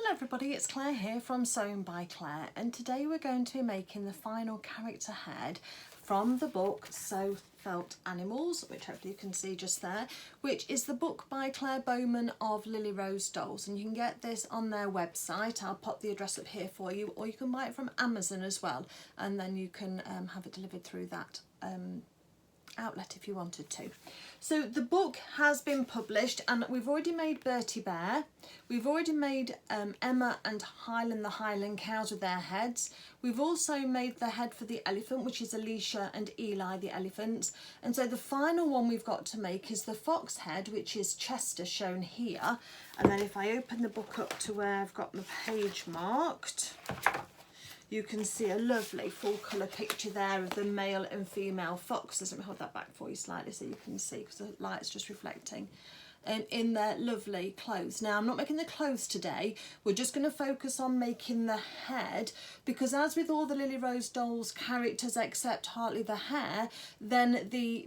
Hello everybody, it's Claire here from Sewing by Claire, and today we're going to be making the final character head from the book Sew Felt Animals, which hopefully you can see just there, which is the book by Claire Bowman of Lily Rose Dolls, and you can get this on their website. I'll pop the address up here for you, or you can buy it from Amazon as well, and then you can have it delivered through that outlet if you wanted to. So the book has been published, and we've already made Bertie Bear, we've already made Emma and Highland the Highland cows with their heads. We've also made the head for the elephant, which is Alicia and Eli the elephants, and so the final one we've got to make is the fox head, which is Chester, shown here. And then if I open the book up to where I've got my page marked, you can see a lovely full colour picture there of the male and female foxes. Let me hold that back for you slightly so you can see, because the light's just reflecting, in their lovely clothes. Now, I'm not making the clothes today, we're just going to focus on making the head, because as with all the Lily Rose Dolls characters except Hartley the hare, then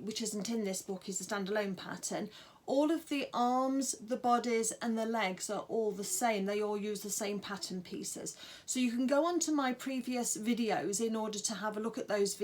which isn't in this book, is a standalone pattern. All of the arms, the bodies and the legs are all the same. They all use the same pattern pieces. So you can go on to my previous videos in order to have a look at those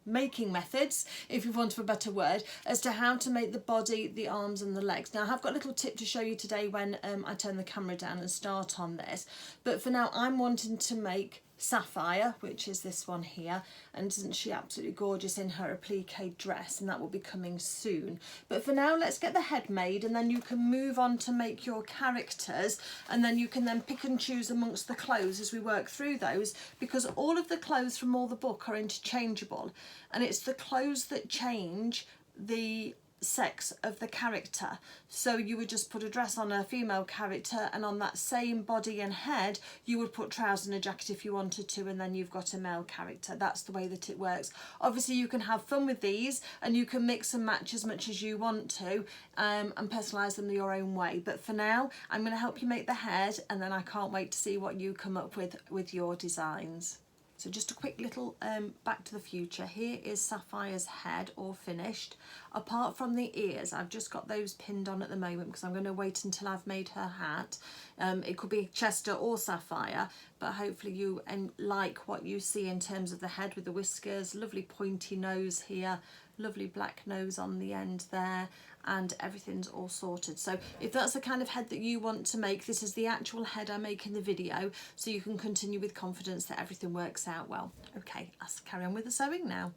making methods, if you want a better word, as to how to make the body, the arms and the legs. Now I have got a little tip to show you today when I turn the camera down and start on this, but for now I'm wanting to make Sapphire, which is this one here, and isn't she absolutely gorgeous in her applique dress, and that will be coming soon. But for now, let's get the head made, and then you can move on to make your characters, and then you can then pick and choose amongst the clothes as we work through those, because all of the clothes from all the book are interchangeable, and it's the clothes that change the sex of the character. So you would just put a dress on a female character, and on that same body and head you would put trousers and a jacket if you wanted to, and then you've got a male character. That's the way that it works. Obviously you can have fun with these, and you can mix and match as much as you want to, and personalise them your own way. But for now I'm going to help you make the head, and then I can't wait to see what you come up with your designs. So just a quick little back to the future. Here is Sapphire's head all finished. Apart from the ears, I've just got those pinned on at the moment because I'm going to wait until I've made her hat. It could be Chester or Sapphire, but hopefully you like what you see in terms of the head with the whiskers, lovely pointy nose here, lovely black nose on the end there, and everything's all sorted. So if that's the kind of head that you want to make, this is the actual head I make in the video, so you can continue with confidence that everything works out well. Okay, let's carry on with the sewing now.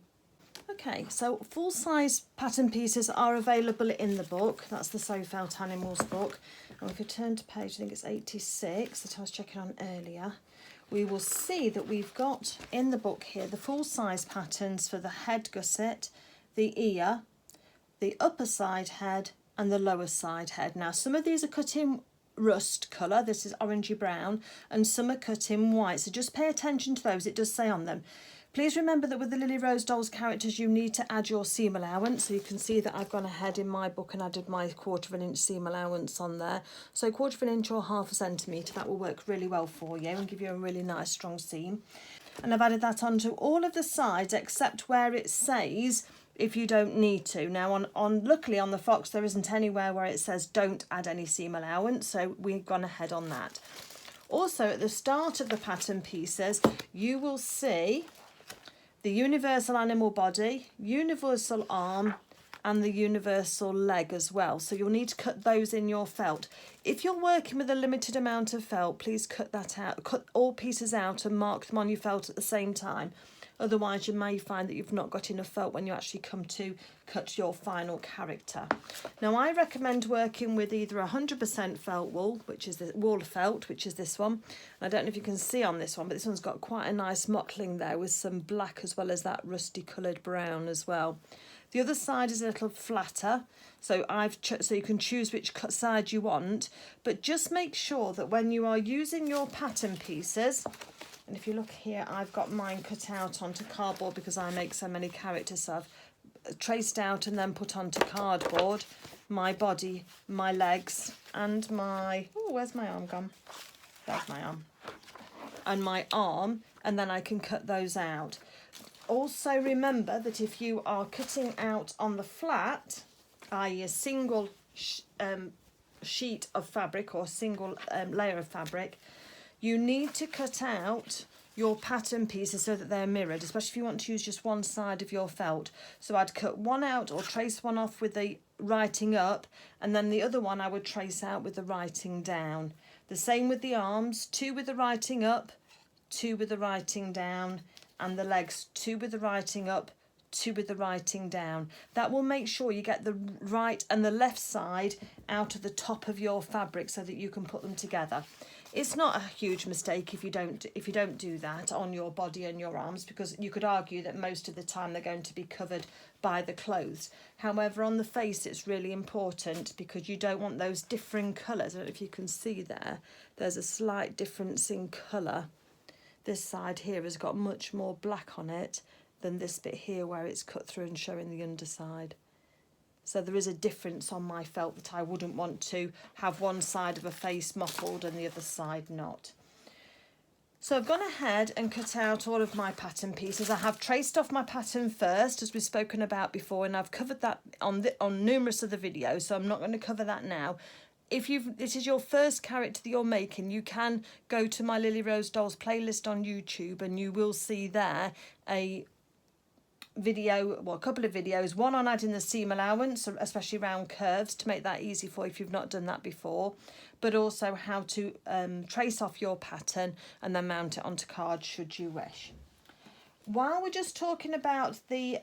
Okay, so full-size pattern pieces are available in the book. That's the Sew Felt Animals book. And if we turn to page, I think it's 86 that I was checking on earlier, we will see that we've got in the book here the full-size patterns for the head gusset, the ear, the upper side head and the lower side head. Now some of these are cut in rust colour, this is orangey brown, and some are cut in white, so just pay attention to those. It does say on them. Please remember that with the Lily Rose Dolls characters you need to add your seam allowance, so you can see that I've gone ahead in my book and added my 1/4 inch seam allowance on there. So 1/4 inch or 1/2 centimetre, that will work really well for you and give you a really nice strong seam. And I've added that onto all of the sides except where it says if you don't need to. Now luckily on the fox there isn't anywhere where it says don't add any seam allowance, so we've gone ahead on that. Also at the start of the pattern pieces you will see the universal animal body, universal arm and the universal leg as well, so you'll need to cut those in your felt. If you're working with a limited amount of felt, please cut that out, cut all pieces out and mark them on your felt at the same time. Otherwise you may find that you've not got enough felt when you actually come to cut your final character. Now I recommend working with either 100% felt wool, which is the wool felt, which is this one. I don't know if you can see on this one, but this one's got quite a nice mottling there with some black as well as that rusty coloured brown as well. The other side is a little flatter, so so you can choose which side you want, but just make sure that when you are using your pattern pieces, and if you look here I've got mine cut out onto cardboard because I make so many characters, so I've traced out and then put onto cardboard my body, my legs and my, oh where's my arm gone? There's my arm. And my arm, and then I can cut those out. Also remember that if you are cutting out on the flat, i.e. a single sheet of fabric or single layer of fabric, you need to cut out your pattern pieces so that they're mirrored, especially if you want to use just one side of your felt. So I'd cut one out or trace one off with the writing up, and then the other one I would trace out with the writing down. The same with the arms, 2 with the writing up, 2 with the writing down, and the legs, 2 with the writing up, 2 with the writing down. That will make sure you get the right and the left side out of the top of your fabric so that you can put them together. It's not a huge mistake if you don't do that on your body and your arms, because you could argue that most of the time they're going to be covered by the clothes. However, on the face it's really important because you don't want those differing colours. I don't know if you can see there, there's a slight difference in colour. This side here has got much more black on it than this bit here where it's cut through and showing the underside. So there is a difference on my felt that I wouldn't want to have one side of a face mottled and the other side not. So I've gone ahead and cut out all of my pattern pieces. I have traced off my pattern first, as we've spoken about before, and I've covered that on numerous other videos, so I'm not going to cover that now. If this is your first character that you're making, you can go to my Lily Rose Dolls playlist on YouTube and you will see there a video, well, a couple of videos, one on adding the seam allowance, especially around curves, to make that easy for you if you've not done that before, but also how to trace off your pattern and then mount it onto cards should you wish. While we're just talking about the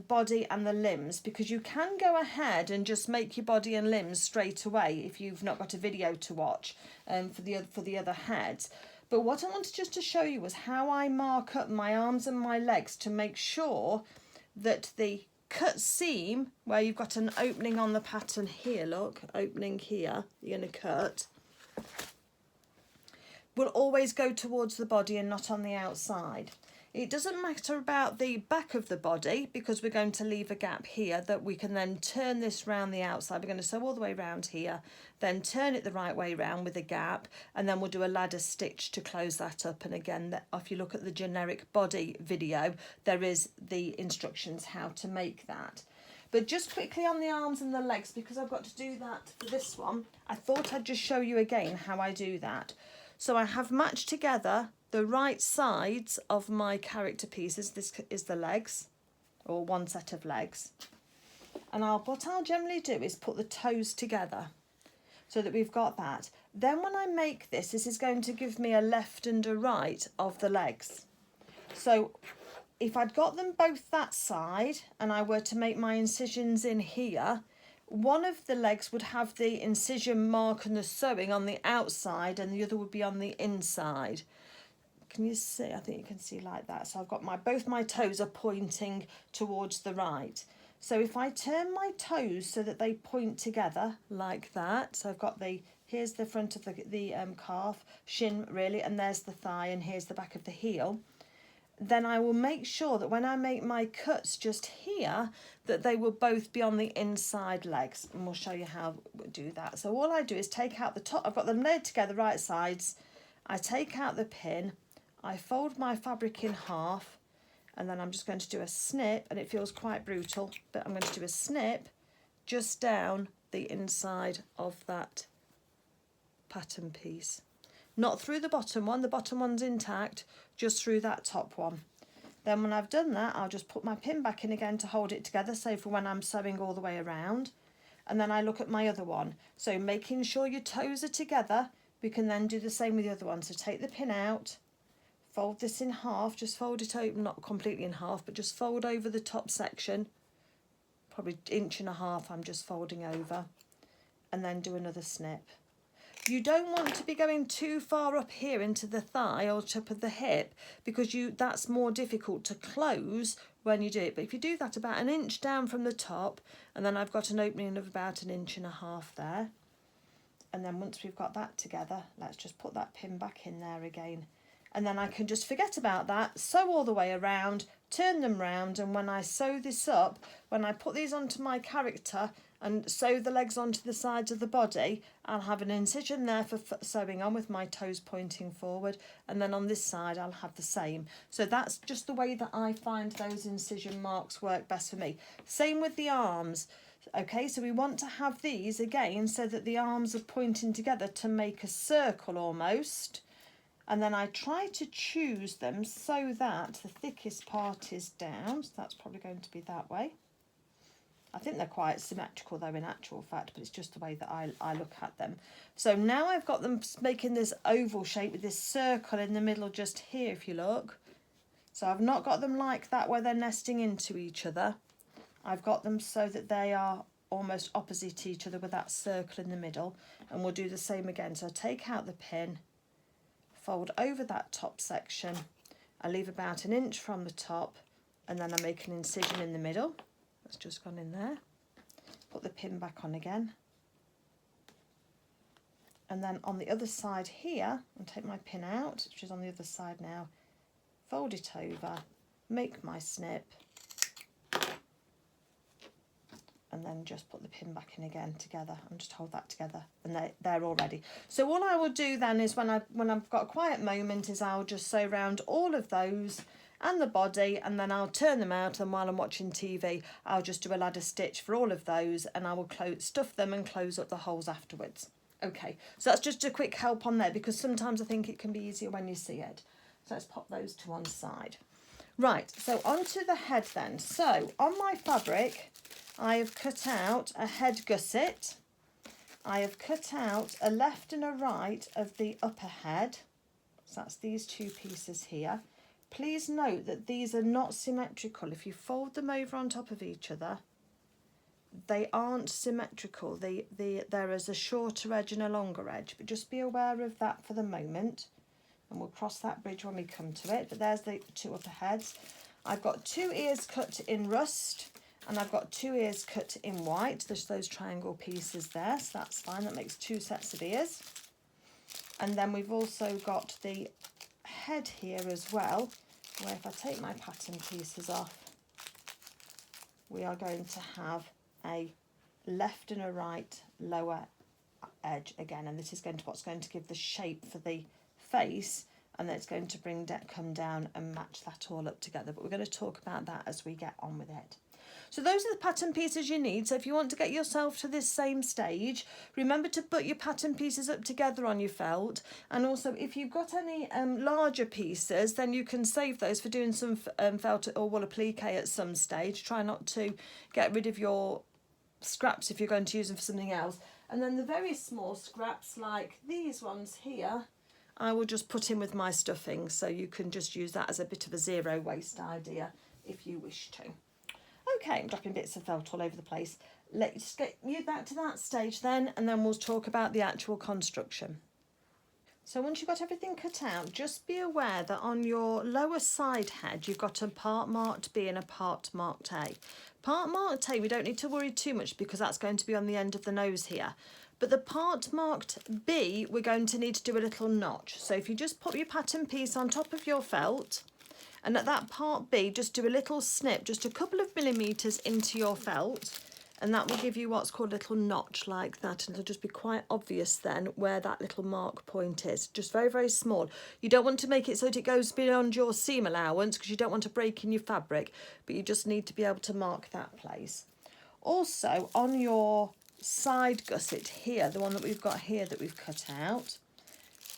body and the limbs, because you can go ahead and just make your body and limbs straight away if you've not got a video to watch for the other heads. But what I wanted just to show you was how I mark up my arms and my legs to make sure that the cut seam, where you've got an opening on the pattern here, look, opening here, you're going to cut, will always go towards the body and not on the outside. It doesn't matter about the back of the body because we're going to leave a gap here that we can then turn this round the outside. We're going to sew all the way around here, then turn it the right way round with a gap, and then we'll do a ladder stitch to close that up. And again, if you look at the generic body video, there is the instructions how to make that. But just quickly on the arms and the legs, because I've got to do that for this one, I thought I'd just show you again how I do that. So I have matched together the right sides of my character pieces. This is the legs, or one set of legs. And what I'll generally do is put the toes together so that we've got that. Then when I make this is going to give me a left and a right of the legs. So if I'd got them both that side and I were to make my incisions in here, one of the legs would have the incision mark and the sewing on the outside and the other would be on the inside. Can you see? I think you can see like that. So I've got both my toes are pointing towards the right. So if I turn my toes so that they point together like that, so I've got here's the front of the calf, shin really, and there's the thigh, and here's the back of the heel. Then I will make sure that when I make my cuts just here, that they will both be on the inside legs, and we'll show you how we do that. So all I do is take out the top, I've got them laid together right sides, I take out the pin, I fold my fabric in half, and then I'm just going to do a snip, and it feels quite brutal, but I'm going to do a snip just down the inside of that pattern piece. Not through the bottom one's intact, just through that top one. Then when I've done that, I'll just put my pin back in again to hold it together, so for when I'm sewing all the way around. And then I look at my other one. So making sure your toes are together, we can then do the same with the other one. So take the pin out, fold this in half, just fold it over, not completely in half, but just fold over the top section, probably 1.5 inches I'm just folding over, and then do another snip. You don't want to be going too far up here into the thigh or top of the hip because that's more difficult to close when you do it. But if you do that about 1 inch down from the top, and then I've got an opening of about 1.5 inches there, and then once we've got that together, let's just put that pin back in there again. And then I can just forget about that, sew all the way around, turn them round, and when I sew this up, when I put these onto my character and sew the legs onto the sides of the body, I'll have an incision there for sewing on with my toes pointing forward, and then on this side I'll have the same. So that's just the way that I find those incision marks work best for me. Same with the arms. Okay, so we want to have these again so that the arms are pointing together to make a circle almost. And then I try to choose them so that the thickest part is down. So that's probably going to be that way. I think they're quite symmetrical though in actual fact, but it's just the way that I look at them. So now I've got them making this oval shape with this circle in the middle just here, if you look. So I've not got them like that where they're nesting into each other. I've got them so that they are almost opposite each other with that circle in the middle, and we'll do the same again. So I take out the pin, fold over that top section, I leave about 1 inch from the top, and then I make an incision in the middle. That's just gone in there. Put the pin back on again, and then on the other side here, I'll take my pin out, which is on the other side now, fold it over, make my snip, and then just put the pin back in again together and just hold that together, and they're all ready. So all I will do then is when I've got a quiet moment is I'll just sew around all of those and the body, and then I'll turn them out, and while I'm watching TV I'll just do a ladder stitch for all of those, and I will stuff them and close up the holes afterwards. Okay, so that's just a quick help on there, because sometimes I think it can be easier when you see it. So let's pop those to one side. Right, so onto the head then. So on my fabric I have cut out a head gusset. I have cut out a left and a right of the upper head. So that's these two pieces here. Please note that these are not symmetrical. If you fold them over on top of each other, they aren't symmetrical. There is a shorter edge and a longer edge, but just be aware of that for the moment, and we'll cross that bridge when we come to it. But there's the two upper heads. I've got 2 ears cut in rust, and I've got 2 ears cut in white. There's those triangle pieces there, so that's fine. That makes 2 sets of ears. And then we've also got the head here as well, where if I take my pattern pieces off, we are going to have a left and a right lower edge again, and this is what's going to give the shape for the face, and then it's going to come down and match that all up together. But we're going to talk about that as we get on with it. So those are the pattern pieces you need. So if you want to get yourself to this same stage, remember to put your pattern pieces up together on your felt. And also if you've got any larger pieces, then you can save those for doing some felt or wool applique at some stage. Try not to get rid of your scraps if you're going to use them for something else. And then the very small scraps like these ones here, I will just put in with my stuffing, so you can just use that as a bit of a zero waste idea if you wish to. Okay, I'm dropping bits of felt all over the place. Let's get you back to that stage then, and then we'll talk about the actual construction. So once you've got everything cut out, just be aware that on your lower side head, you've got a part marked B and a part marked A. Part marked A, we don't need to worry too much because that's going to be on the end of the nose here. But the part marked B, we're going to need to do a little notch. So if you just put your pattern piece on top of your felt, and at that part B, just do a little snip, just a couple of millimetres into your felt, and that will give you what's called a little notch like that, and it'll just be quite obvious then where that little mark point is. Just very, very small. You don't want to make it so that it goes beyond your seam allowance because you don't want to break in your fabric, but you just need to be able to mark that place. Also, on your side gusset here, the one that we've got here that we've cut out,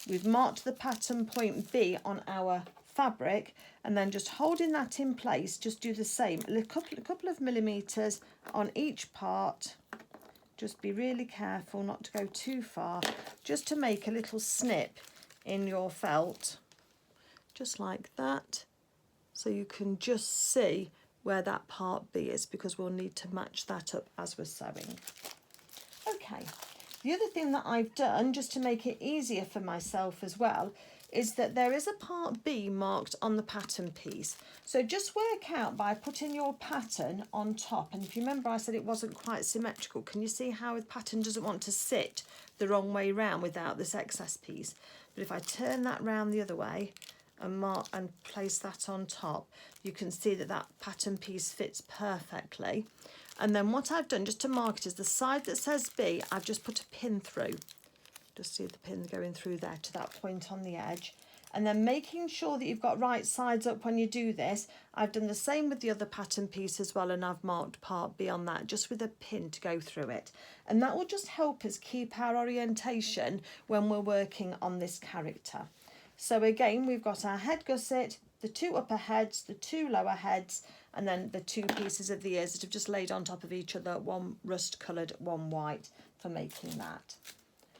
we've marked the pattern point B on our fabric, and then just holding that in place, just do the same, a couple of millimetres on each part. Just be really careful not to go too far, just to make a little snip in your felt, just like that, so you can just see where that part B is, because we'll need to match that up as we're sewing. Okay, the other thing that I've done, just to make it easier for myself as well, is that there is a part B marked on the pattern piece. So just work out by putting your pattern on top. And if you remember, I said it wasn't quite symmetrical. Can you see how the pattern doesn't want to sit the wrong way round without this excess piece? But if I turn that round the other way and mark and place that on top, you can see that that pattern piece fits perfectly. And then what I've done just to mark it is the side that says B, I've just put a pin through. Just see the pin going through there to that point on the edge. and then making sure that you've got right sides up when you do this. I've done the same with the other pattern piece as well, and I've marked part B on that just with a pin to go through it, and that will just help us keep our orientation when we're working on this character. So again, we've got our head gusset, the two upper heads, the two lower heads, and then the two pieces of the ears that have just laid on top of each other, one rust coloured, one white, for making that.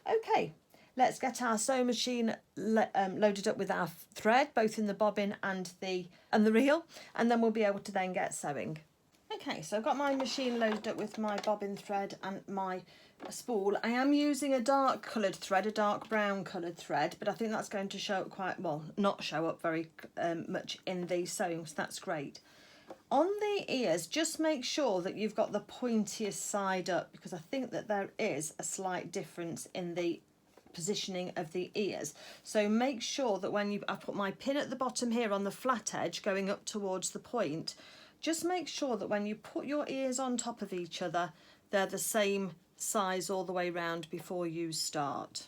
Okay, let's get our sewing machine loaded up with our thread, both in the bobbin and the reel, and then we'll be able to then get sewing. Okay, so I've got my machine loaded up with my bobbin thread and my spool. I am using a dark coloured thread, a dark brown coloured thread, but I think that's going to show up quite well, not show up very much in the sewing, so that's great. On the ears, just make sure that you've got the pointiest side up, because I think that there is a slight difference in the positioning of the ears. So make sure that when I put my pin at the bottom here on the flat edge going up towards the point, just make sure that when you put your ears on top of each other, they're the same size all the way round before you start.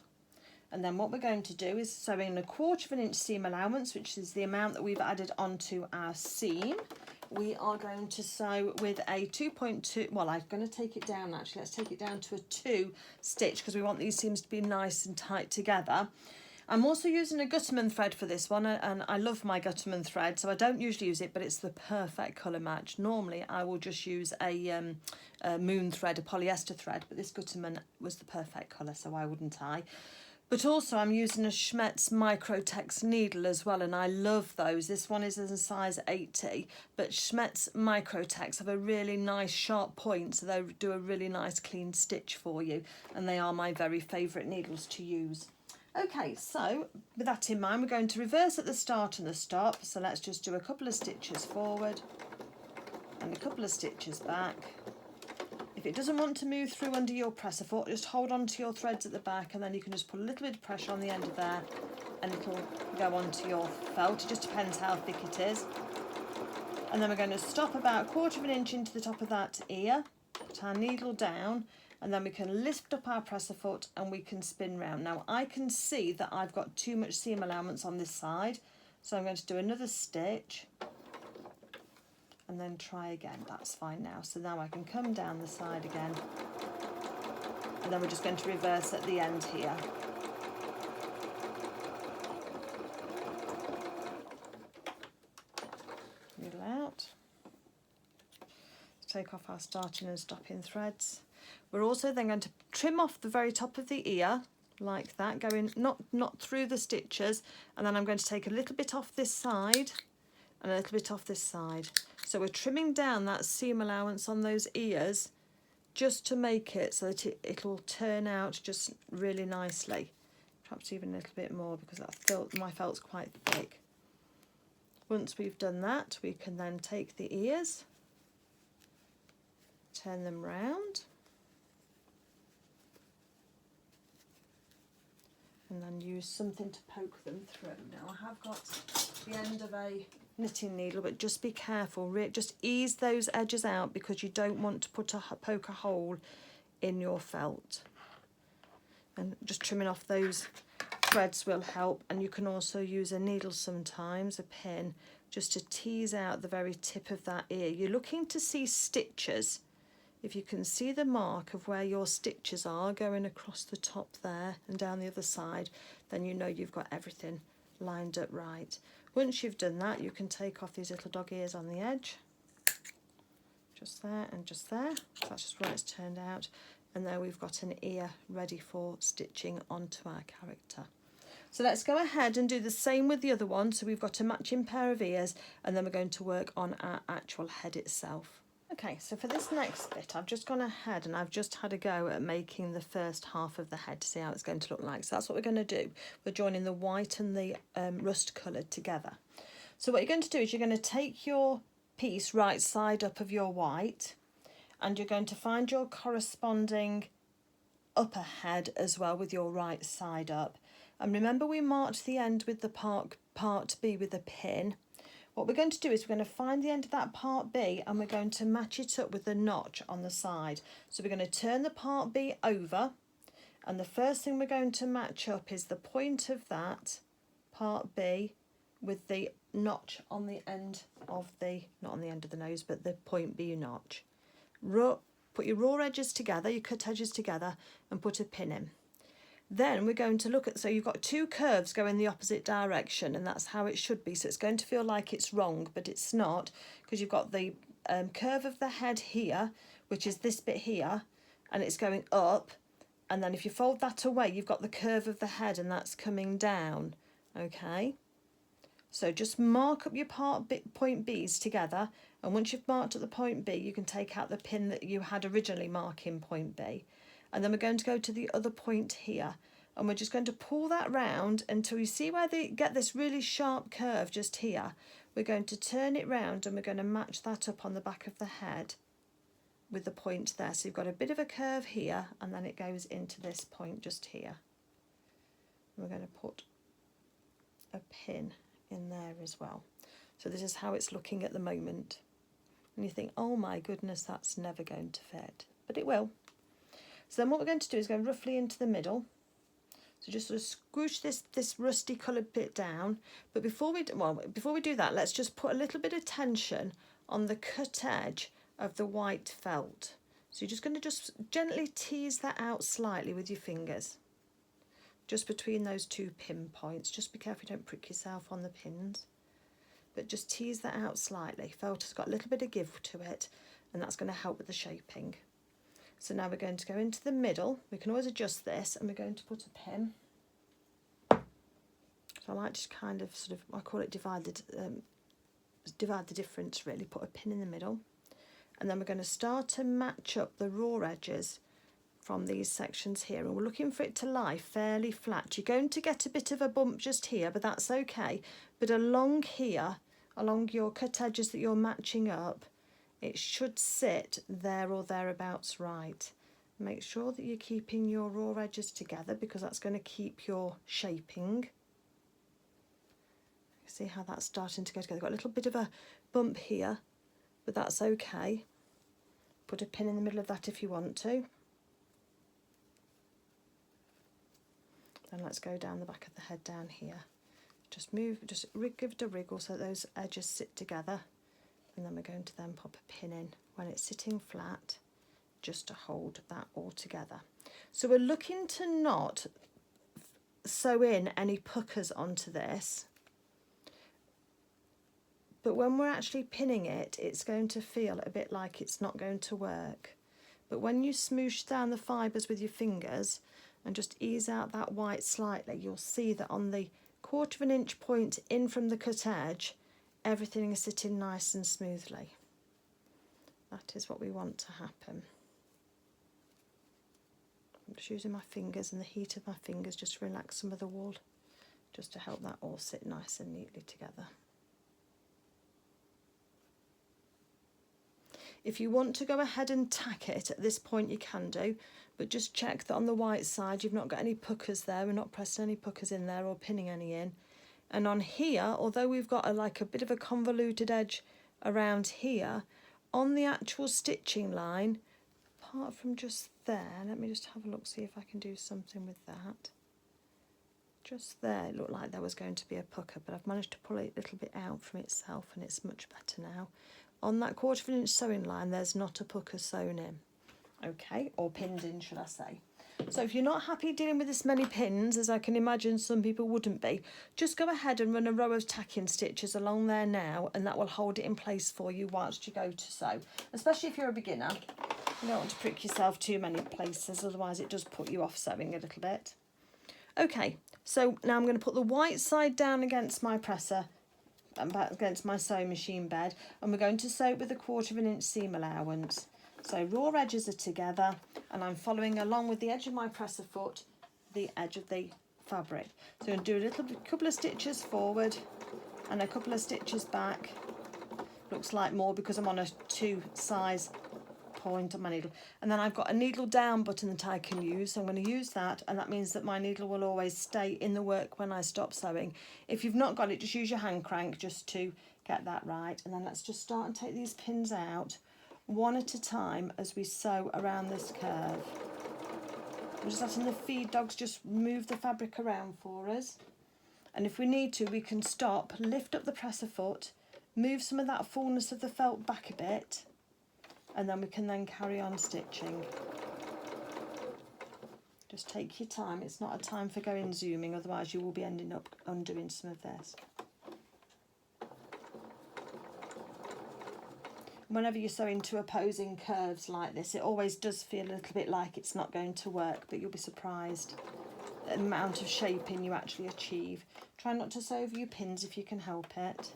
And then what we're going to do is sew in 1/4 inch seam allowance, which is the amount that we've added onto our seam. We are going to sew with a 2.2, well, I'm going to take it down actually, let's take it down to a 2 stitch because we want these seams to be nice and tight together. I'm also using a Gutterman thread for this one, and I love my Gutterman thread, so I don't usually use it, but it's the perfect colour match. Normally I will just use a moon thread, a polyester thread, but this Gutterman was the perfect colour, so why wouldn't I? But also I'm using a Schmetz Microtex needle as well, and I love those. This one is in a size 80, but Schmetz Microtex have a really nice sharp point, so they do a really nice clean stitch for you, and they are my very favourite needles to use. Okay, so with that in mind, we're going to reverse at the start and the stop, so let's just do a couple of stitches forward and a couple of stitches back. If it doesn't want to move through under your presser foot, just hold on to your threads at the back, and then you can just put a little bit of pressure on the end of there and it'll go onto your felt. It just depends how thick it is. And then we're going to stop about 1/4 inch into the top of that ear, put our needle down, and then we can lift up our presser foot and we can spin round. Now I can see that I've got too much seam allowance on this side, so I'm going to do another stitch and then try again. That's fine now. So now I can come down the side again, and then we're just going to reverse at the end here. Needle out. Take off our starting and stopping threads. We're also then going to trim off the very top of the ear like that, going not through the stitches, and then I'm going to take a little bit off this side and a little bit off this side. So we're trimming down that seam allowance on those ears just to make it so that it'll turn out just really nicely. Perhaps even a little bit more, because my felt's quite thick. Once we've done that, we can then take the ears, turn them round, and then use something to poke them through. Now I have got the end of a knitting needle, but just be careful, just ease those edges out, because you don't want to poke a hole in your felt. And just trimming off those threads will help, and you can also use a needle sometimes, a pin, just to tease out the very tip of that ear. You're looking to see stitches. If you can see the mark of where your stitches are going across the top there and down the other side, then you know you've got everything lined up right. Once you've done that, you can take off these little dog ears on the edge, just there and just there. That's just where it's turned out, and there we've got an ear ready for stitching onto our character. So let's go ahead and do the same with the other one. So we've got a matching pair of ears, and then we're going to work on our actual head itself. Okay, so for this next bit, I've just gone ahead and I've just had a go at making the first half of the head to see how it's going to look like. So that's what we're going to do. We're joining the white and the rust coloured together. So what you're going to do is you're going to take your piece right side up of your white, and you're going to find your corresponding upper head as well with your right side up. And remember, we marked the end with the part B with a pin. What we're going to do is we're going to find the end of that part B, and we're going to match it up with the notch on the side. So we're going to turn the part B over, and the first thing we're going to match up is the point of that part B with the notch on the end of the, not on the end of the nose, but the point B notch. Put your raw edges together, your cut edges together, and put a pin in. Then we're going to look at, so you've got two curves going the opposite direction, and that's how it should be. So it's going to feel like it's wrong, but it's not, because you've got the curve of the head here, which is this bit here, and it's going up. And then if you fold that away, you've got the curve of the head, and that's coming down. Okay, so just mark up your point B's together, and once you've marked at the point B, you can take out the pin that you had originally marking point B. And then we're going to go to the other point here, and we're just going to pull that round until you see where they get this really sharp curve just here. We're going to turn it round, and we're going to match that up on the back of the head with the point there. So you've got a bit of a curve here, and then it goes into this point just here. And we're going to put a pin in there as well. So this is how it's looking at the moment. And you think, oh my goodness, that's never going to fit. But it will. So then what we're going to do is go roughly into the middle. So just sort of squish this rusty coloured bit down. But before we do that, let's just put a little bit of tension on the cut edge of the white felt. So you're just going to just gently tease that out slightly with your fingers, just between those two pin points. Just be careful you don't prick yourself on the pins, but just tease that out slightly. Felt has got a little bit of give to it, and that's going to help with the shaping. So now we're going to go into the middle. We can always adjust this, and we're going to put a pin. So I like to kind of sort of, I call it divide the difference really, put a pin in the middle. And then we're going to start to match up the raw edges from these sections here, and we're looking for it to lie fairly flat. You're going to get a bit of a bump just here, but that's okay. But along here, along your cut edges that you're matching up, it should sit there or thereabouts right. Make sure that you're keeping your raw edges together, because that's going to keep your shaping. See how that's starting to go together. Got a little bit of a bump here, but that's okay. Put a pin in the middle of that if you want to. Then let's go down the back of the head down here. Just give it a wriggle so that those edges sit together. And then we're going to then pop a pin in when it's sitting flat, just to hold that all together. So we're looking to not sew in any puckers onto this, but when we're actually pinning it, it's going to feel a bit like it's not going to work. But when you smoosh down the fibres with your fingers and just ease out that white slightly, you'll see that on the 1/4 inch point in from the cut edge, everything is sitting nice and smoothly. That is what we want to happen. I'm just using my fingers and the heat of my fingers just to relax some of the wool, just to help that all sit nice and neatly together. If you want to go ahead and tack it at this point, you can do, but just check that on the white side you've not got any puckers there. We're not pressing any puckers in there or pinning any in. And on here, although we've got like a bit of a convoluted edge around here, on the actual stitching line, apart from just there, let me just have a look, see if I can do something with that. Just there, it looked like there was going to be a pucker, but I've managed to pull it a little bit out from itself, and it's much better now. On that 1/4 inch sewing line, there's not a pucker sewn in. Okay, or pinned in, should I say. So if you're not happy dealing with this many pins, as I can imagine some people wouldn't be, just go ahead and run a row of tacking stitches along there now, and that will hold it in place for you whilst you go to sew. Especially if you're a beginner, you don't want to prick yourself too many places, otherwise it does put you off sewing a little bit. Okay, so now I'm going to put the white side down against my presser and back against my sewing machine bed, and we're going to sew it with a 1/4 inch seam allowance. So raw edges are together, and I'm following along with the edge of my presser foot, the edge of the fabric. So I'm going to do a couple of stitches forward and a couple of stitches back. Looks like more because I'm on a 2 size point on my needle. And then I've got a needle down button that I can use, so I'm going to use that, and that means that my needle will always stay in the work when I stop sewing. If you've not got it, just use your hand crank just to get that right. And then let's just start and take these pins out one at a time as we sew around this curve. We're just letting the feed dogs just move the fabric around for us. And if we need to, we can stop, lift up the presser foot, move some of that fullness of the felt back a bit, and then we can then carry on stitching. Just take your time. It's not a time for going zooming, otherwise you will be ending up undoing some of this. Whenever you're sewing to opposing curves like this, it always does feel a little bit like it's not going to work, but you'll be surprised at the amount of shaping you actually achieve. Try not to sew over your pins if you can help it.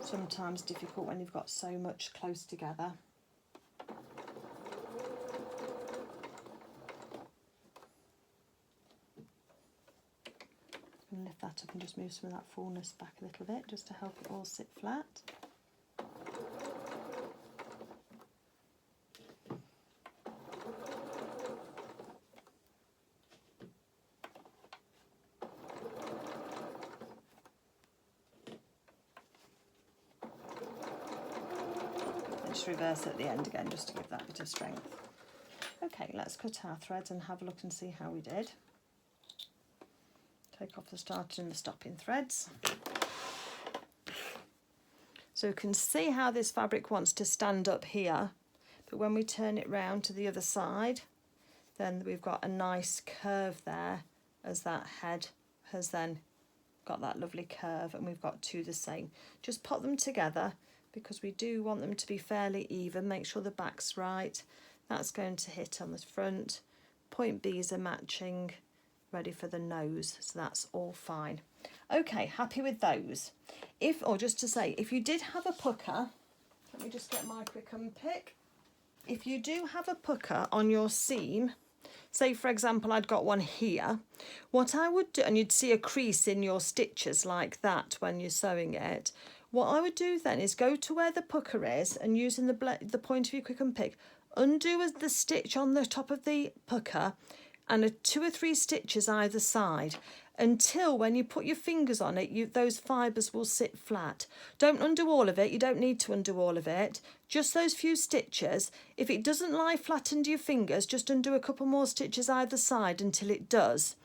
Sometimes difficult when you've got so much close together. And lift that up and just move some of that fullness back a little bit just to help it all sit flat. Just reverse at the end again just to give that bit of strength. Okay, let's cut our threads and have a look and see how we did. Take off the starting and the stopping threads. So you can see how this fabric wants to stand up here, but when we turn it round to the other side, then we've got a nice curve there, as that head has then got that lovely curve, and we've got two the same. Just put them together because we do want them to be fairly even. Make sure the back's right. That's going to hit on the front. Point B's are matching, ready for the nose, so that's all fine. Okay, happy with those. Or just to say, if you did have a pucker, let me just get my quick unpick. If you do have a pucker on your seam, say for example I'd got one here, what I would do, and you'd see a crease in your stitches like that when you're sewing it, what I would do then is go to where the pucker is and using the point of your quick unpick, undo the stitch on the top of the pucker and 2 or 3 stitches either side, until when you put your fingers on it, those fibres will sit flat. Don't undo all of it, you don't need to undo all of it, just those few stitches. If it doesn't lie flat under your fingers, just undo a couple more stitches either side until it does.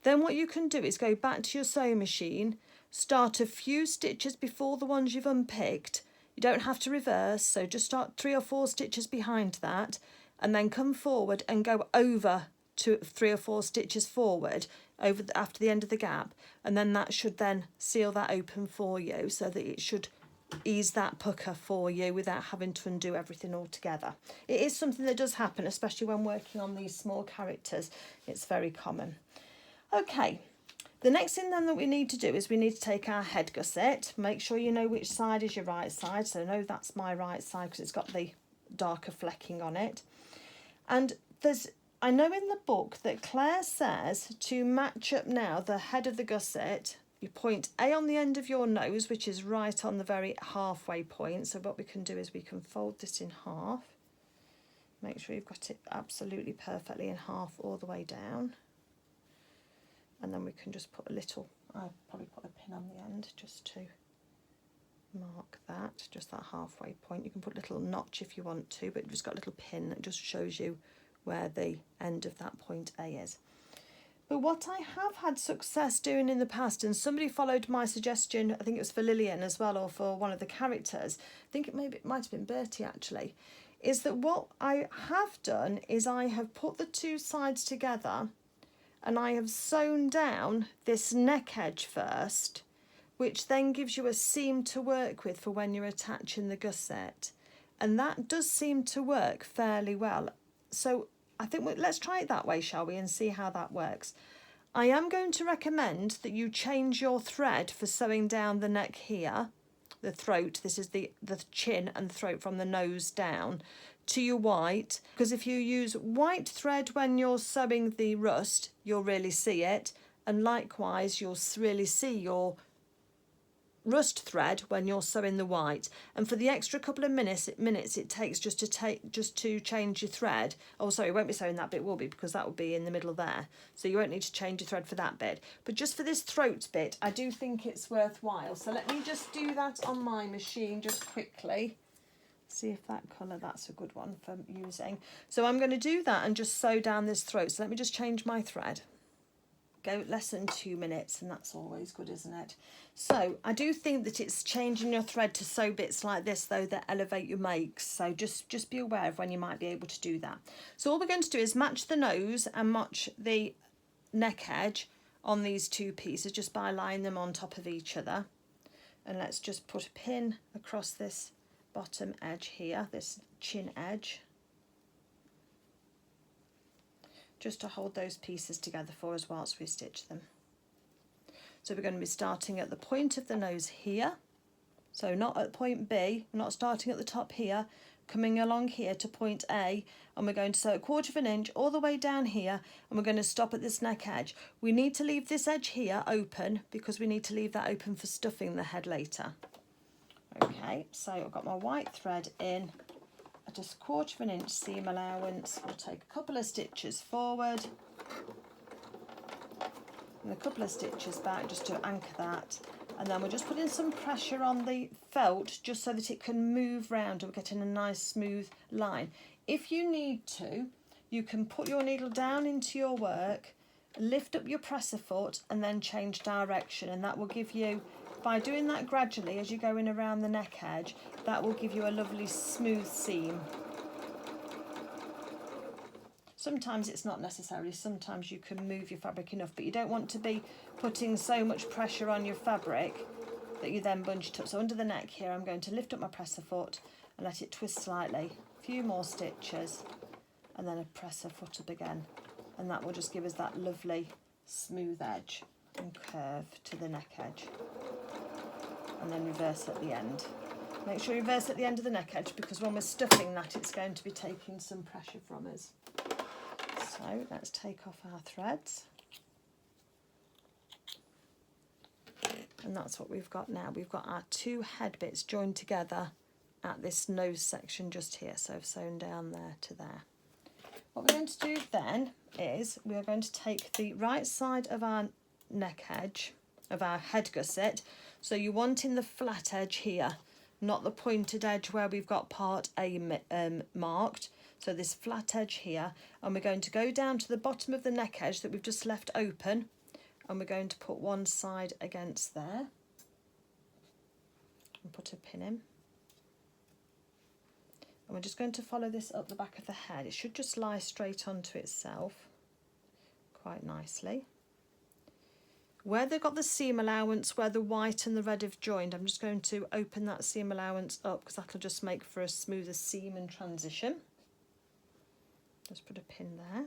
Then what you can do is go back to your sewing machine, start a few stitches before the ones you've unpicked. You don't have to reverse, so just start 3 or 4 stitches behind that, and then come forward and go over to 3 or 4 stitches forward after the end of the gap, and then that should then seal that open for you, so that it should ease that pucker for you without having to undo everything all together. It is something that does happen, especially when working on these small characters. It's very common. Okay, the next thing then that we need to do is we need to take our head gusset. Make sure you know which side is your right side. So no, that's my right side because it's got the darker flecking on it. And I know in the book that Claire says to match up now the head of the gusset, you point A on the end of your nose, which is right on the very halfway point. So what we can do is we can fold this in half. Make sure you've got it absolutely perfectly in half all the way down. And then we can just put a little, I'll probably put a pin on the end just to mark that, just that halfway point. You can put a little notch if you want to, but you've just got a little pin that just shows you where the end of that point A is. But what I have had success doing in the past, and somebody followed my suggestion, I think it was for Lillian as well, or for one of the characters, I think it might have been Bertie actually, is that what I have done is I have put the two sides together and I have sewn down this neck edge first, which then gives you a seam to work with for when you're attaching the gusset. And that does seem to work fairly well. So I think let's try it that way, shall we, and see how that works. I am going to recommend that you change your thread for sewing down the neck here, the throat, this is the chin and the throat from the nose down, to your white, because if you use white thread when you're sewing the rust, you'll really see it, and likewise you'll really see your rust thread when you're sewing the white. And for the extra couple of minutes it takes just to change your thread, oh sorry, it won't be sewing that bit, will be, because that will be in the middle there, so you won't need to change your thread for that bit, but just for this throat bit I do think it's worthwhile. So let me just do that on my machine just quickly, see if that colour, that's a good one for using. So I'm going to do that and just sew down this throat. So let me just change my thread, go less than 2 minutes, and that's always good, isn't it? So I do think that it's changing your thread to sew bits like this though that elevate your makes, so just be aware of when you might be able to do that. So all we're going to do is match the nose and match the neck edge on these two pieces just by laying them on top of each other. And let's just put a pin across this bottom edge here, this chin edge, just to hold those pieces together for us whilst we stitch them. So we're going to be starting at the point of the nose here, so not at point B, we're not starting at the top here, coming along here to point A, and we're going to sew 1/4 of an inch all the way down here, and we're going to stop at this neck edge. We need to leave this edge here open because we need to leave that open for stuffing the head later. Okay, so I've got my white thread in at just 1/4 of an inch seam allowance. We'll take a couple of stitches forward and a couple of stitches back just to anchor that, and then we're just putting some pressure on the felt just so that it can move round and we're getting a nice smooth line. If you need to, you can put your needle down into your work, lift up your presser foot and then change direction, and that will give you, by doing that gradually as you're going around the neck edge, that will give you a lovely smooth seam. Sometimes it's not necessary, sometimes you can move your fabric enough, but you don't want to be putting so much pressure on your fabric that you then bunch it up. So under the neck here, I'm going to lift up my presser foot and let it twist slightly. A few more stitches and then a presser foot up again. And that will just give us that lovely smooth edge and curve to the neck edge. And then reverse at the end. Make sure you reverse at the end of the neck edge because when we're stuffing that, it's going to be taking some pressure from us. So let's take off our threads. And that's what we've got now. We've got our two head bits joined together at this nose section just here. So I've sewn down there to there. What we're going to do then is we are going to take the right side of our neck edge, of our head gusset. So you're wanting the flat edge here, not the pointed edge where we've got part A marked. So this flat edge here, and we're going to go down to the bottom of the neck edge that we've just left open, and we're going to put one side against there and put a pin in. And we're just going to follow this up the back of the head. It should just lie straight onto itself quite nicely. Where they've got the seam allowance, where the white and the red have joined, I'm just going to open that seam allowance up because that'll just make for a smoother seam and transition. Just put a pin there.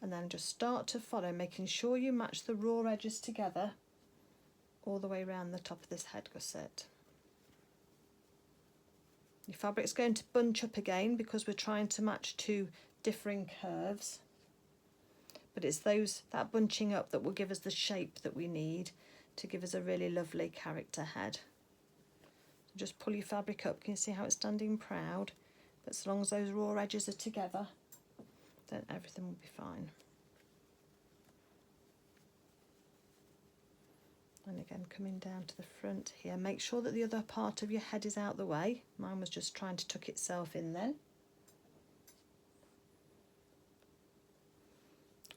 And then just start to follow, making sure you match the raw edges together all the way around the top of this head gusset. Your fabric's going to bunch up again because we're trying to match two differing curves. But it's that bunching up that will give us the shape that we need to give us a really lovely character head. So just pull your fabric up. Can you see how it's standing proud? But as long as those raw edges are together, then everything will be fine. And again, coming down to the front here, make sure that the other part of your head is out the way. Mine was just trying to tuck itself in then.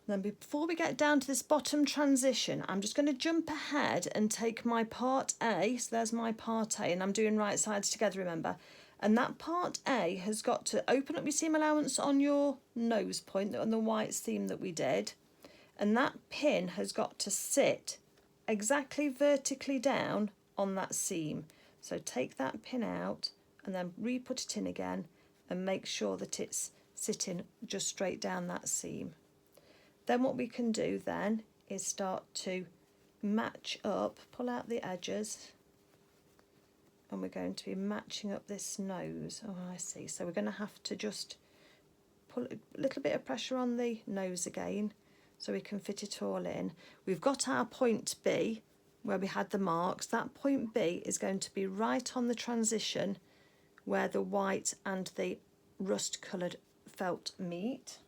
Then before we get down to this bottom transition, I'm just going to jump ahead and take my part A. So there's my part A, and I'm doing right sides together, remember. And that part A has got to open up your seam allowance on your nose point, on the white seam that we did. And that pin has got to sit exactly vertically down on that seam. So take that pin out and then re-put it in again and make sure that it's sitting just straight down that seam. Then what we can do then is start to match up, pull out the edges, and we're going to be matching up this nose. Oh, I see. So we're going to have to just put a little bit of pressure on the nose again so we can fit it all in. We've got our point B where we had the marks. That point B is going to be right on the transition where the white and the rust coloured felt meet.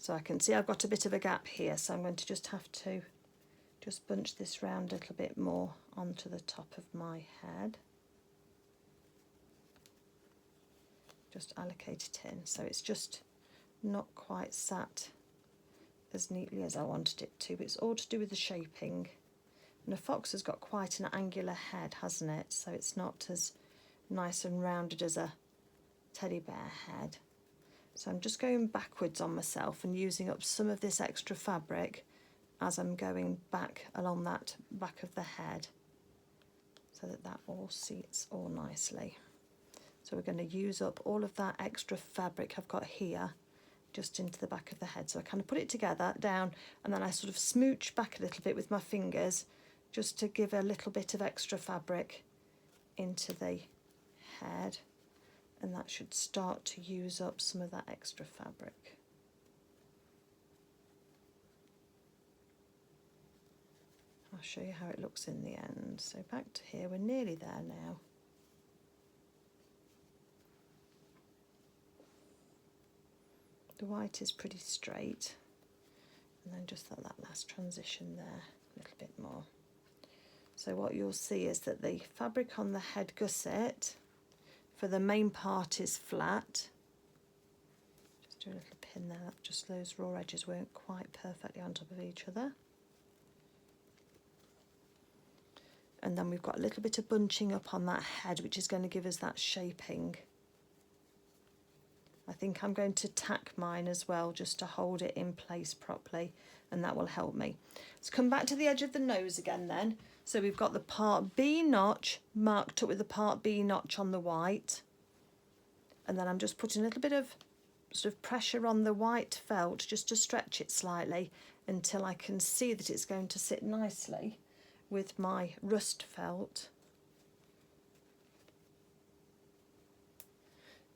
So I can see I've got a bit of a gap here, so I'm going to just have to just bunch this round a little bit more onto the top of my head. Just allocate it in, so it's just not quite sat as neatly as I wanted it to, but it's all to do with the shaping. And a fox has got quite an angular head, hasn't it? So it's not as nice and rounded as a teddy bear head. So I'm just going backwards on myself and using up some of this extra fabric as I'm going back along that back of the head, so that that all seats all nicely. So we're going to use up all of that extra fabric I've got here just into the back of the head. So I kind of put it together down, and then I sort of smooch back a little bit with my fingers just to give a little bit of extra fabric into the head, and that should start to use up some of that extra fabric. I'll show you how it looks in the end. So back to here, we're nearly there now. The white is pretty straight, and then just that last transition there a little bit more. So what you'll see is that the fabric on the head gusset for the main part is flat. Just do a little pin there, just those raw edges weren't quite perfectly on top of each other. And then we've got a little bit of bunching up on that head, which is going to give us that shaping. I think I'm going to tack mine as well, just to hold it in place properly, and that will help me. Let's come back to the edge of the nose again then. So we've got the part B notch marked up with the part B notch on the white, and then I'm just putting a little bit of sort of pressure on the white felt just to stretch it slightly until I can see that it's going to sit nicely with my rust felt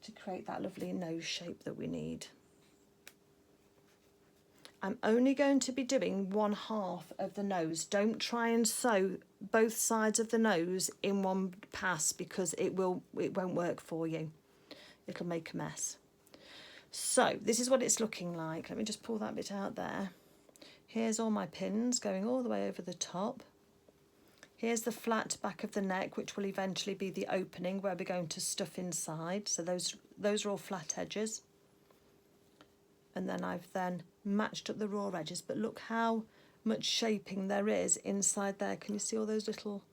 to create that lovely nose shape that we need. I'm only going to be doing one half of the nose. Don't try and sew both sides of the nose in one pass, because it won't work for you. It'll make a mess. So this is what it's looking like. Let me just pull that bit out there. Here's all my pins going all the way over the top. Here's the flat back of the neck, which will eventually be the opening where we're going to stuff inside. So those are all flat edges. And then I've then matched up the raw edges, but look how much shaping there is inside there. Can you see all those little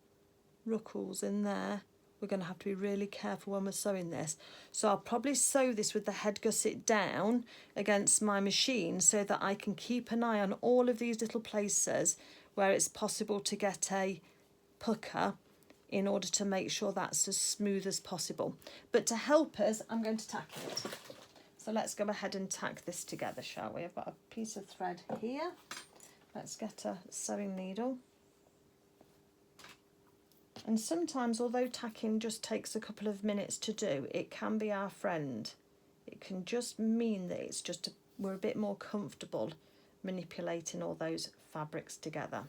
ruckles in there? We're going to have to be really careful when we're sewing this. So I'll probably sew this with the head gusset down against my machine so that I can keep an eye on all of these little places where it's possible to get a pucker, in order to make sure that's as smooth as possible. But to help us, I'm going to tack it. So let's go ahead and tack this together, shall we? I've got a piece of thread here. Let's get a sewing needle. And sometimes, although tacking just takes a couple of minutes to do, it can be our friend. It can just mean that it's just we're a bit more comfortable manipulating all those fabrics together.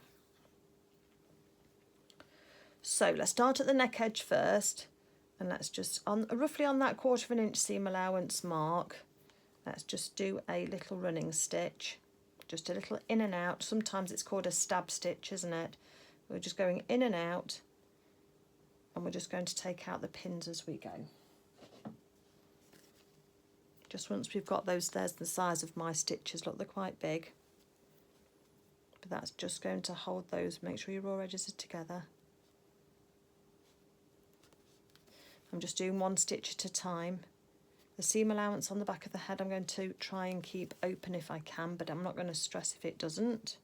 So let's start at the neck edge first, and let's just, roughly on that 1/4 inch seam allowance mark, let's just do a little running stitch, just a little in and out. Sometimes it's called a stab stitch, isn't it? We're just going in and out, and we're just going to take out the pins as we go. Just once we've got those, there's the size of my stitches. Look, they're quite big, but that's just going to hold those. Make sure your raw edges are together. I'm just doing one stitch at a time. The seam allowance on the back of the head I'm going to try and keep open if I can, but I'm not going to stress if it doesn't.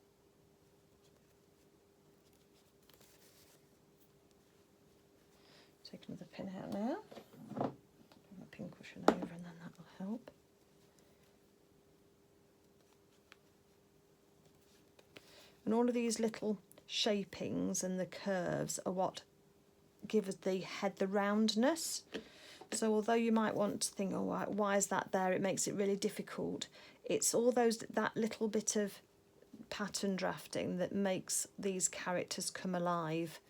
Take another pin out now. Put my pin cushion over, and then that will help. And all of these little shapings and the curves are what give the head the roundness. So although you might want to think, oh, why is that there? It makes it really difficult. It's all that little bit of pattern drafting that makes these characters come alive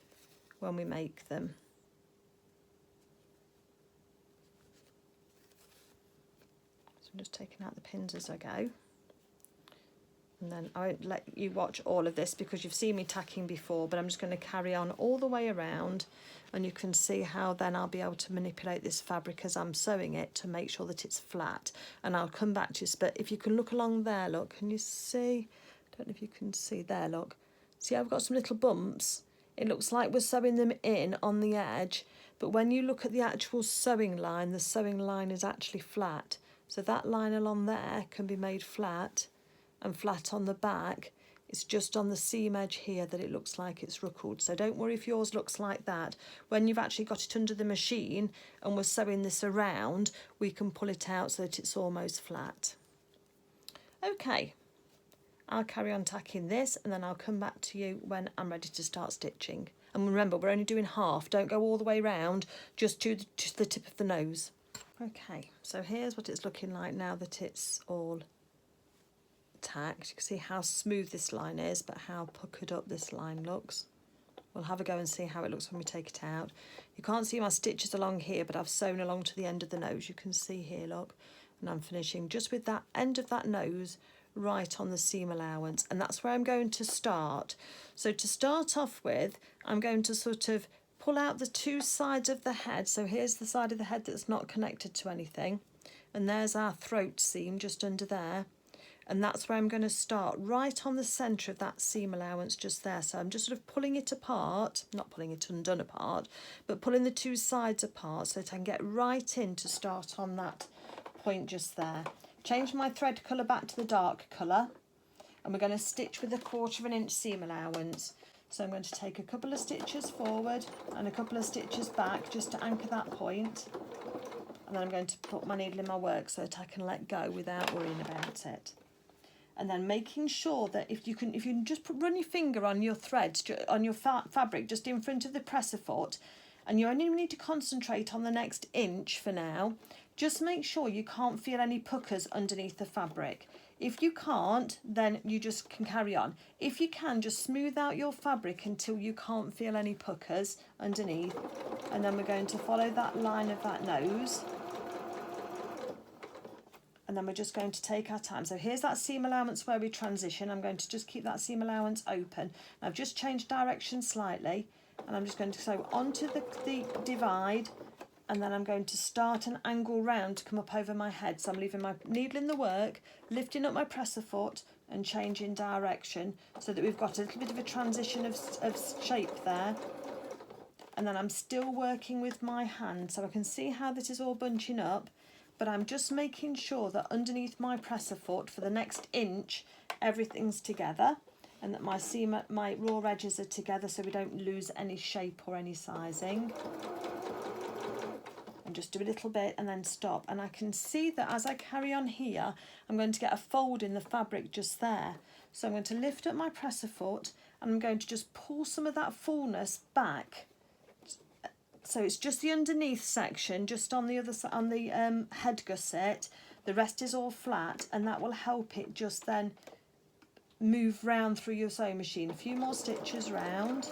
when we make them. So I'm just taking out the pins as I go. And then I won't let you watch all of this because you've seen me tacking before, but I'm just going to carry on all the way around, and you can see how then I'll be able to manipulate this fabric as I'm sewing it to make sure that it's flat. And I'll come back to this, but if you can look along there, look, can you see? I don't know if you can see there, look. See, I've got some little bumps. It looks like we're sewing them in on the edge, but when you look at the actual sewing line, the sewing line is actually flat. So that line along there can be made flat and flat on the back. It's just on the seam edge here that it looks like it's ruckled. So don't worry if yours looks like that. When you've actually got it under the machine and we're sewing this around, we can pull it out so that it's almost flat. Okay, I'll carry on tacking this and then I'll come back to you when I'm ready to start stitching. And remember, we're only doing half. Don't go all the way round, just to the tip of the nose. Okay, so here's what it's looking like now that it's all tacked. You can see how smooth this line is, but how puckered up this line looks. We'll have a go and see how it looks when we take it out. You can't see my stitches along here, but I've sewn along to the end of the nose. You can see here, look, and I'm finishing just with that end of that nose right on the seam allowance, and that's where I'm going to start. So to start off with, I'm going to sort of pull out the two sides of the head. So here's the side of the head that's not connected to anything, and there's our throat seam just under there. And that's where I'm going to start, right on the centre of that seam allowance just there. So I'm just sort of pulling it apart, not pulling it undone apart, but pulling the two sides apart so that I can get right in to start on that point just there. Change my thread colour back to the dark colour, and we're going to stitch with a 1/4 inch seam allowance. So I'm going to take a couple of stitches forward and a couple of stitches back just to anchor that point. And then I'm going to put my needle in my work so that I can let go without worrying about it. And then making sure that if you can just run your finger on your threads, on your fabric, just in front of the presser foot, and you only need to concentrate on the next inch for now, just make sure you can't feel any puckers underneath the fabric. If you can't, then you just can carry on. If you can, just smooth out your fabric until you can't feel any puckers underneath. And then we're going to follow that line of that nose. And then we're just going to take our time. So here's that seam allowance where we transition. I'm going to just keep that seam allowance open. I've just changed direction slightly, and I'm just going to sew onto the divide, and then I'm going to start an angle round to come up over my head. So I'm leaving my needle in the work, lifting up my presser foot and changing direction so that we've got a little bit of a transition of shape there. And then I'm still working with my hand, so I can see how this is all bunching up. But I'm just making sure that underneath my presser foot for the next inch, everything's together, and that my raw edges are together so we don't lose any shape or any sizing. And just do a little bit and then stop. And I can see that as I carry on here, I'm going to get a fold in the fabric just there. So I'm going to lift up my presser foot and I'm going to just pull some of that fullness back. So it's just the underneath section, just on the other side, on the head gusset. The rest is all flat, and that will help it just then move round through your sewing machine. A few more stitches round,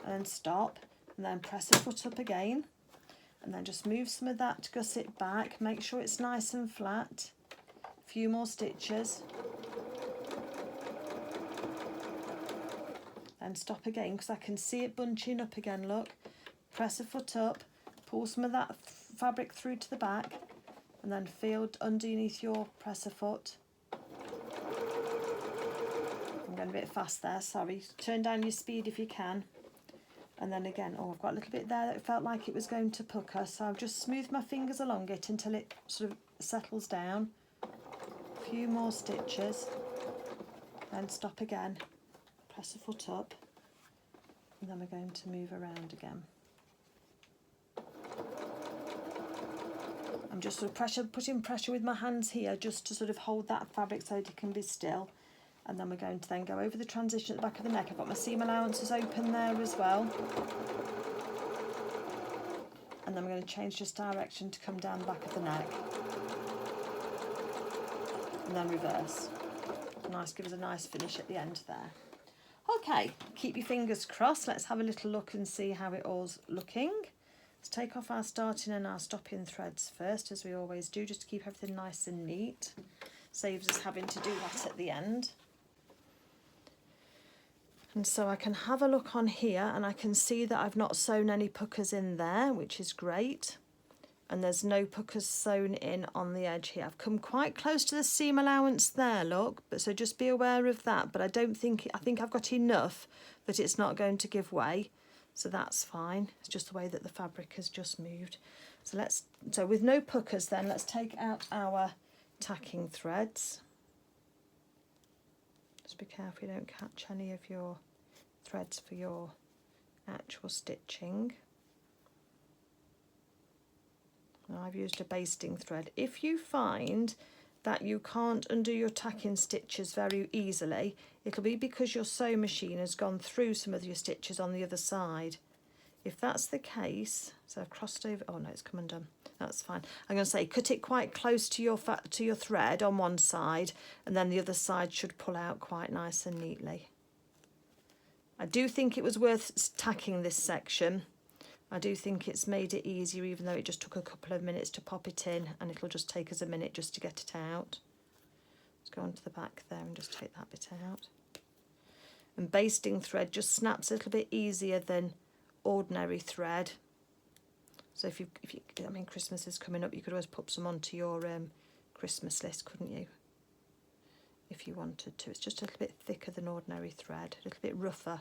and stop, and then press the foot up again, and then just move some of that gusset back. Make sure it's nice and flat. A few more stitches. And stop again because I can see it bunching up again, look. Press a foot up, pull some of that fabric through to the back, and then feel underneath your presser foot. I'm going a bit fast there, sorry. Turn down your speed if you can. And then again, I've got a little bit there that felt like it was going to pucker, so I'll just smooth my fingers along it until it sort of settles down. A few more stitches, then stop again. Press the foot up, and then we're going to move around again. I'm just sort of putting pressure with my hands here just to sort of hold that fabric so that it can be still. And then we're going to then go over the transition at the back of the neck. I've got my seam allowances open there as well. And then we're going to change just direction to come down the back of the neck. And then reverse. Nice, give us a nice finish at the end there. Okay, keep your fingers crossed. Let's have a little look and see how it all's looking. Let's take off our starting and our stopping threads first, as we always do, just to keep everything nice and neat. Saves us having to do that at the end. And so I can have a look on here and I can see that I've not sewn any puckers in there, which is great. And there's no puckers sewn in on the edge here. I've come quite close to the seam allowance there, look, but so just be aware of that. But I think I've got enough that it's not going to give way, so that's fine. It's just the way that the fabric has just moved. So with no puckers then, let's take out our tacking threads. Just be careful you don't catch any of your threads for your actual stitching. Now I've used a basting thread. If you find that you can't undo your tacking stitches very easily, it'll be because your sewing machine has gone through some of your stitches on the other side. If that's the case, so I've crossed over, oh no, it's come undone, that's fine. I'm going to say cut it quite close to your thread on one side, and then the other side should pull out quite nice and neatly. I do think it was worth tacking this section. I do think it's made it easier, even though it just took a couple of minutes to pop it in, and it'll just take us a minute just to get it out. Let's go onto the back there and just take that bit out. And basting thread just snaps a little bit easier than ordinary thread. So if you I mean, Christmas is coming up, you could always put some onto your Christmas list, couldn't you? If you wanted to. It's just a little bit thicker than ordinary thread, a little bit rougher,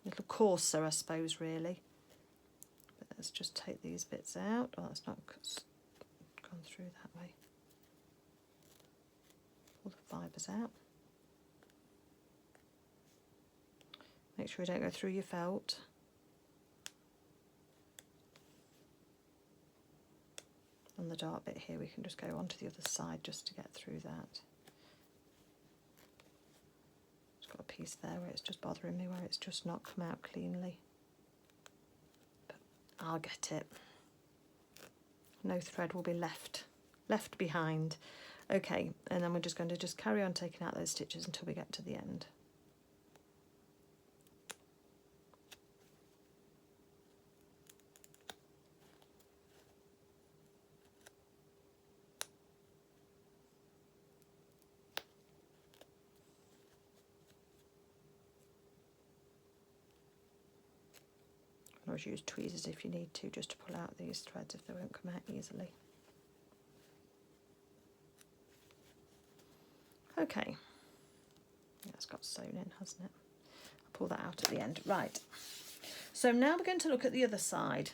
a little coarser, I suppose, really. Let's just take these bits out. Oh, that's not gone through that way. Pull the fibres out. Make sure you don't go through your felt. On the dark bit here, we can just go onto the other side just to get through that. Just got a piece there where it's just bothering me, where it's just not come out cleanly. I'll get it. No thread will be left behind. Okay, and then we're just going to just carry on taking out those stitches until we get to the end. Or use tweezers if you need to, just to pull out these threads if they won't come out easily. Okay, yeah, it's got sewn in, hasn't it? I'll pull that out at the end. Right, so now we're going to look at the other side.